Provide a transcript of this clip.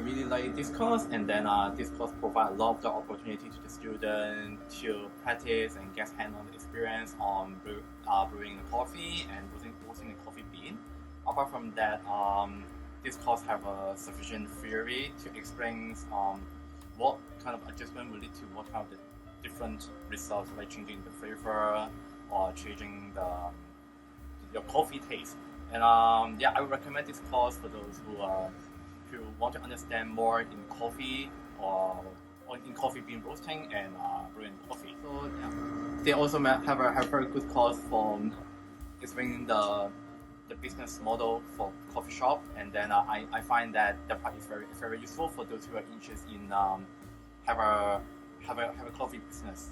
really like this course, and then this course provides a lot of the opportunity to the student to practice and get hands-on experience on brewing coffee and roasting the coffee bean. Apart from that, this course have a sufficient theory to explain what kind of adjustment will lead to what kind of the different results, like changing the flavor or changing your coffee taste. And yeah, I would recommend this course for those who want to understand more in coffee or in coffee bean roasting and brewing coffee. So yeah, they also have a very good course for explaining the business model for coffee shop, and then I find that the part is very useful for those who are interested in have a coffee business.